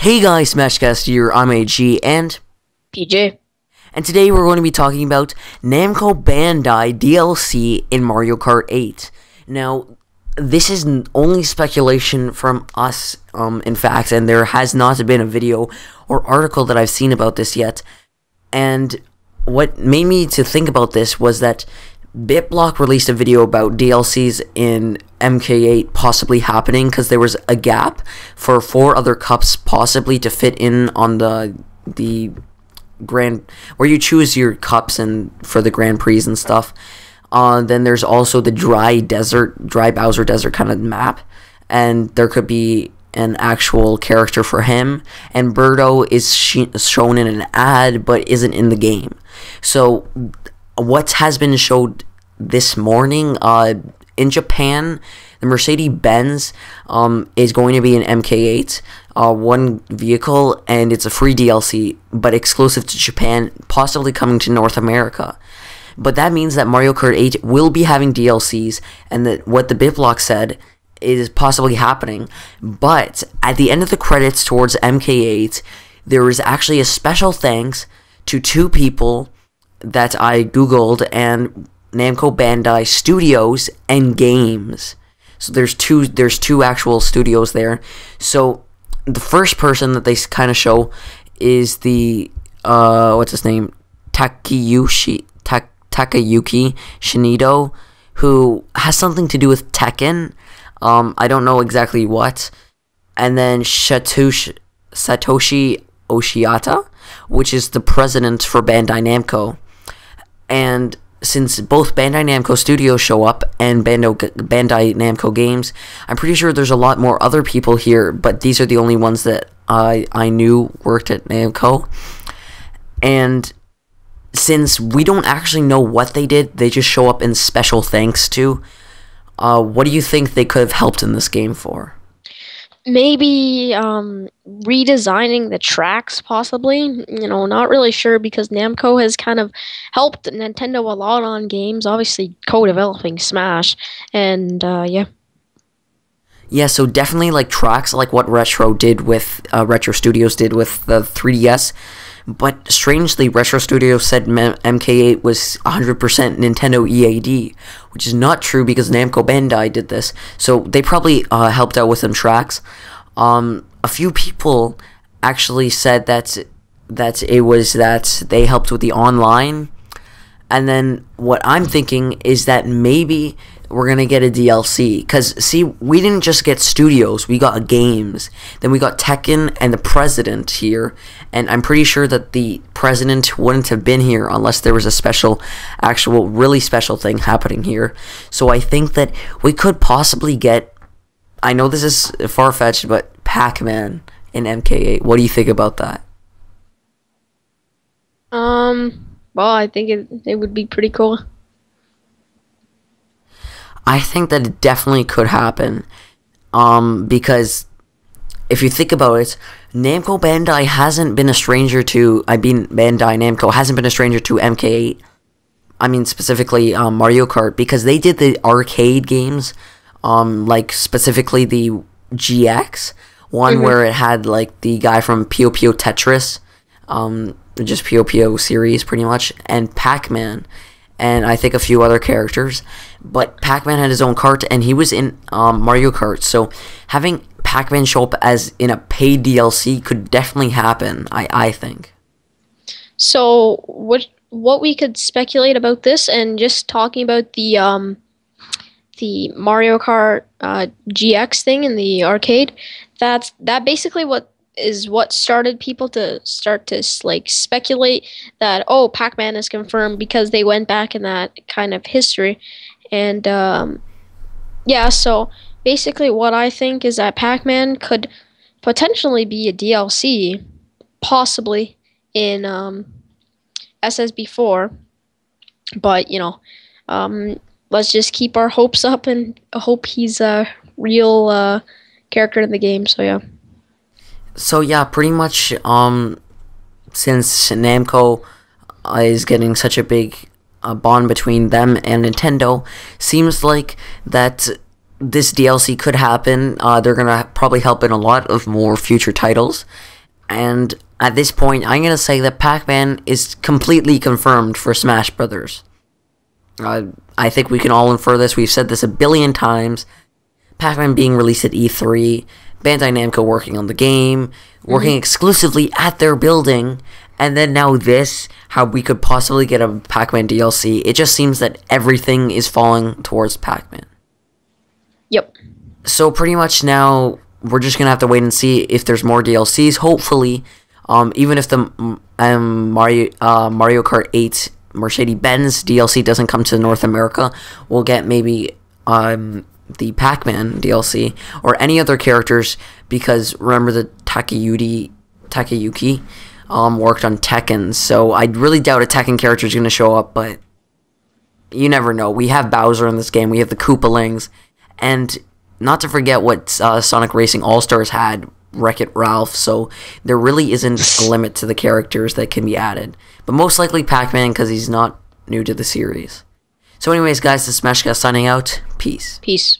Hey guys, Smashcast here, I'm AG, and PJ. today we're going to be talking about Namco Bandai DLC in Mario Kart 8. Now, this is only speculation from us, in fact, and there has not been a video or article that I've seen about this yet. And what made me to think about this was that BitBlock released a video about DLCs in MK8 possibly happening because there was a gap for 4 other cups possibly to fit in on the grand, where you choose your cups and for the Grand Prix and stuff. Then there's also the dry Bowser Desert kind of map, and there could be an actual character for him, and Birdo is shown in an ad but isn't in the game. So what has been showed this morning, in Japan, the Mercedes-Benz is going to be an MK8, one vehicle, and it's a free DLC, but exclusive to Japan, possibly coming to North America. But that means that Mario Kart 8 will be having DLCs, and that what the BitBlock said is possibly happening. But at the end of the credits towards MK8, there is actually a special thanks to 2 people that I googled, and Namco Bandai Studios and Games. So there's two actual studios there. So the first person that they kind of show is the what's his name, Takayuki Shinido, who has something to do with Tekken. I don't know exactly what. And then Satoshi Oshiata, which is the president for Bandai Namco. And since both Bandai Namco Studios show up and Bandai Namco Games, I'm pretty sure there's a lot more other people here, but these are the only ones that I knew worked at Namco. And since we don't actually know what they did, they just show up in special thanks to. What do you think they could have helped in this game for? Maybe redesigning the tracks, possibly. Not really sure, because Namco has kind of helped Nintendo a lot on games, obviously co-developing Smash, and yeah. Yeah, so definitely like tracks like what Retro Studios did with the 3DS. But strangely, Retro Studios said MK8 was 100% Nintendo EAD, which is not true because Namco Bandai did this. So they probably helped out with some tracks. A few people actually said that it was that they helped with the online. And then what I'm thinking is that maybe we're going to get a DLC. Because, see, we didn't just get studios, we got games. Then we got Tekken and the president here. And I'm pretty sure that the president wouldn't have been here unless there was a actual, really special thing happening here. So I think that we could possibly get, I know this is far-fetched, but Pac-Man in MK8. What do you think about that? Well, I think it would be pretty cool. I think that it definitely could happen, because if you think about it, Namco Bandai hasn't been a stranger to, Bandai Namco hasn't been a stranger to MK8, specifically Mario Kart, because they did the arcade games, like specifically the GX, one where it had like the guy from Puyo Puyo Tetris, just Puyo Puyo series pretty much, and Pac-Man, and I think a few other characters. But Pac-Man had his own kart, and he was in Mario Kart. So having Pac-Man show up as in a paid DLC could definitely happen, I think. So what we could speculate about this, and just talking about the Mario Kart GX thing in the arcade, that basically what started people to start to like speculate that, oh, Pac-Man is confirmed, because they went back in that kind of history. And yeah, so basically what I think is that Pac-Man could potentially be a DLC, possibly in SSB4, but let's just keep our hopes up and hope he's a real character in the game. So yeah. So yeah, pretty much, since Namco is getting such a big bond between them and Nintendo, seems like that this DLC could happen. They're gonna probably help in a lot of more future titles. And at this point, I'm gonna say that Pac-Man is completely confirmed for Smash Brothers. I think we can all infer this. We've said this a billion times. Pac-Man being released at E3, Bandai Namco working on the game, working exclusively at their building, and then now this, how we could possibly get a Pac-Man DLC. It just seems that everything is falling towards Pac-Man. Yep. So pretty much now, we're just going to have to wait and see if there's more DLCs. Hopefully, even if the Mario Kart 8 Mercedes-Benz DLC doesn't come to North America, we'll get maybe the Pac-Man DLC or any other characters, because remember that Takayuki worked on Tekken, so I really doubt a Tekken character is going to show up, but you never know. We have Bowser in this game, we have the Koopalings, and not to forget what Sonic Racing All-Stars had, Wreck-It Ralph, so there really isn't a limit to the characters that can be added. But most likely Pac-Man, because he's not new to the series. So anyways, guys, this is Smashcast signing out. Peace. Peace.